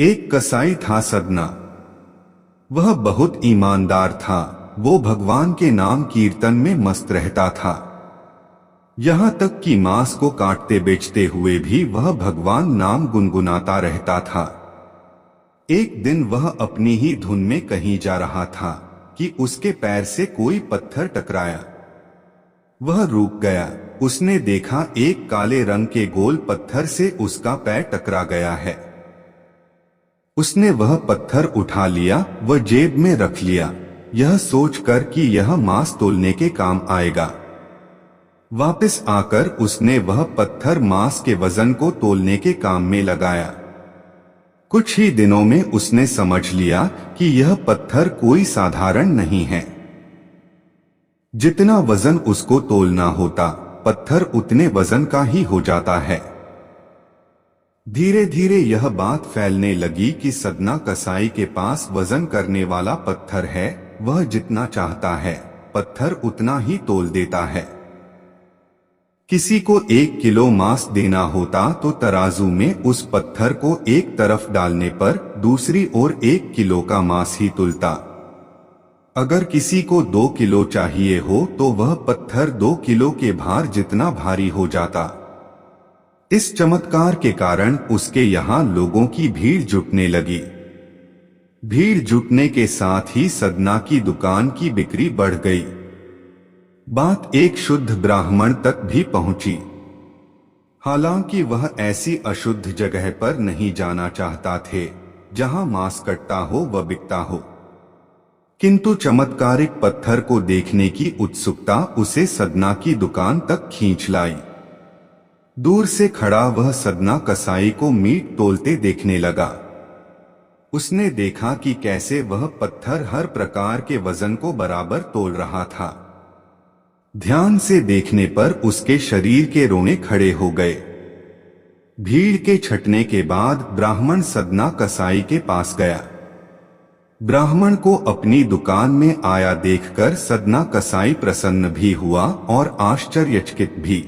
एक कसाई था सदना। वह बहुत ईमानदार था। वो भगवान के नाम कीर्तन में मस्त रहता था। यहाँ तक कि मांस को काटते बेचते हुए भी वह भगवान नाम गुनगुनाता रहता था। एक दिन वह अपनी ही धुन में कहीं जा रहा था कि उसके पैर से कोई पत्थर टकराया। वह रुक गया। उसने देखा एक काले रंग के गोल पत्थर से उसका पैर टकरा गया है। उसने वह पत्थर उठा लिया व जेब में रख लिया, यह सोचकर कि यह मांस तोलने के काम आएगा। वापस आकर उसने वह पत्थर मांस के वजन को तोलने के काम में लगाया। कुछ ही दिनों में उसने समझ लिया कि यह पत्थर कोई साधारण नहीं है। जितना वजन उसको तोलना होता, पत्थर उतने वजन का ही हो जाता है। धीरे धीरे यह बात फैलने लगी कि सदना कसाई के पास वजन करने वाला पत्थर है। वह जितना चाहता है पत्थर उतना ही तोल देता है। किसी को 1 किलो मांस देना होता तो तराजू में उस पत्थर को एक तरफ डालने पर दूसरी ओर 1 किलो का मांस ही तुलता। अगर किसी को 2 किलो चाहिए हो तो वह पत्थर 2 किलो के भार जितना भारी हो जाता। इस चमत्कार के कारण उसके यहाँ लोगों की भीड़ जुटने लगी। भीड़ जुटने के साथ ही सदना की दुकान की बिक्री बढ़ गई। बात एक शुद्ध ब्राह्मण तक भी पहुंची। हालांकि वह ऐसी अशुद्ध जगह पर नहीं जाना चाहता थे जहां मांस कटता हो व बिकता हो, किंतु चमत्कारिक पत्थर को देखने की उत्सुकता उसे सदना की दुकान तक खींच लाई। दूर से खड़ा वह सदना कसाई को मीट तोलते देखने लगा। उसने देखा कि कैसे वह पत्थर हर प्रकार के वजन को बराबर तोल रहा था। ध्यान से देखने पर उसके शरीर के रोने खड़े हो गए। भीड़ के छटने के बाद ब्राह्मण सदना कसाई के पास गया। ब्राह्मण को अपनी दुकान में आया देखकर सदना कसाई प्रसन्न भी हुआ और आश्चर्यचकित भी।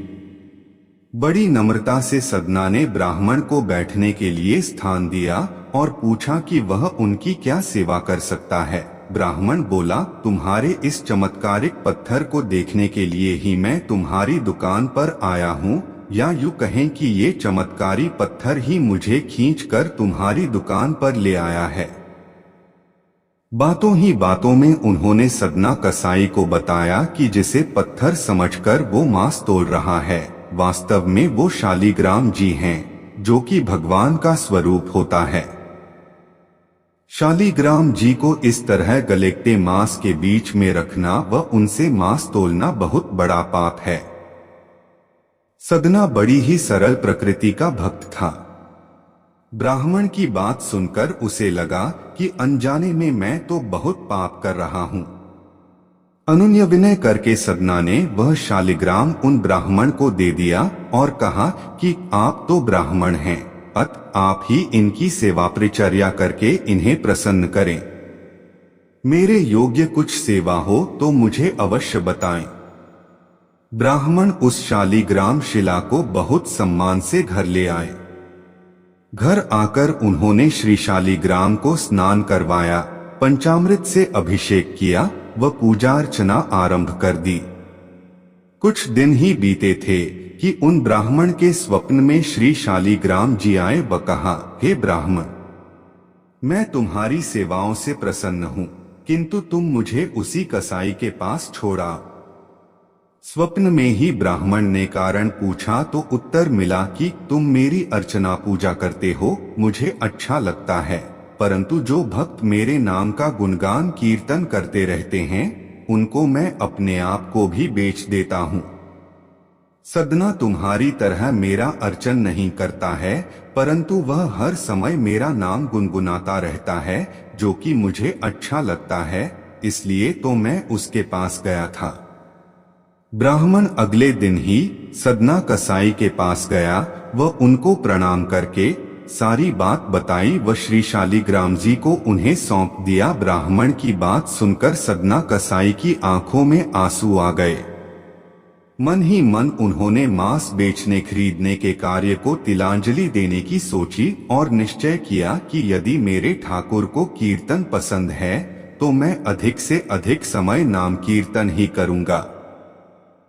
बड़ी नम्रता से सदना ने ब्राह्मण को बैठने के लिए स्थान दिया और पूछा कि वह उनकी क्या सेवा कर सकता है। ब्राह्मण बोला, तुम्हारे इस चमत्कारिक पत्थर को देखने के लिए ही मैं तुम्हारी दुकान पर आया हूँ, या यूँ कहें कि ये चमत्कारी पत्थर ही मुझे खींचकर तुम्हारी दुकान पर ले आया है। बातों ही बातों में उन्होंने सदना कसाई को बताया कि जिसे पत्थर समझकर वो मांस तोल रहा है, वास्तव में वो शालिग्राम जी हैं, जो कि भगवान का स्वरूप होता है। शालिग्राम जी को इस तरह गलेक्टे मांस के बीच में रखना व उनसे मांस तोलना बहुत बड़ा पाप है। सदना बड़ी ही सरल प्रकृति का भक्त था। ब्राह्मण की बात सुनकर उसे लगा कि अनजाने में मैं तो बहुत पाप कर रहा हूँ। अनुनय विनय करके सदना ने वह शालिग्राम उन ब्राह्मण को दे दिया और कहा कि आप तो ब्राह्मण हैं, अत आप ही इनकी सेवा परिचर्या करके इन्हें प्रसन्न करें। मेरे योग्य कुछ सेवा हो तो मुझे अवश्य बताएं। ब्राह्मण उस शालिग्राम शिला को बहुत सम्मान से घर ले आए। घर आकर उन्होंने श्री शालिग्राम को स्नान करवाया, पंचामृत से अभिषेक किया व पूजा अर्चना आरंभ कर दी। कुछ दिन ही बीते थे कि उन ब्राह्मण के स्वप्न में श्री शालिग्राम जी आए व कहा, हे ब्राह्मण, मैं तुम्हारी सेवाओं से प्रसन्न हूँ, किंतु तुम मुझे उसी कसाई के पास छोड़ा। स्वप्न में ही ब्राह्मण ने कारण पूछा तो उत्तर मिला कि तुम मेरी अर्चना पूजा करते हो, मुझे अच्छा लगता है, परंतु जो भक्त मेरे नाम का गुणगान कीर्तन करते रहते हैं, उनको मैं अपने आप को भी बेच देता हूँ। सदना तुम्हारी तरह मेरा अर्चन नहीं करता है, परंतु वह हर समय मेरा नाम गुनगुनाता रहता है, जो कि मुझे अच्छा लगता है, इसलिए तो मैं उसके पास गया था। ब्राह्मण अगले दिन ही सदना कसाई के पास गया व उनको प्रणाम करके सारी बात बताई व श्री शालिग्राम जी को उन्हें सौंप दिया। ब्राह्मण की बात सुनकर सदना कसाई की आंखों में आंसू आ गए। मन ही मन उन्होंने मांस बेचने खरीदने के कार्य को तिलांजलि देने की सोची और निश्चय किया कि यदि मेरे ठाकुर को कीर्तन पसंद है तो मैं अधिक से अधिक समय नाम कीर्तन ही करूंगा।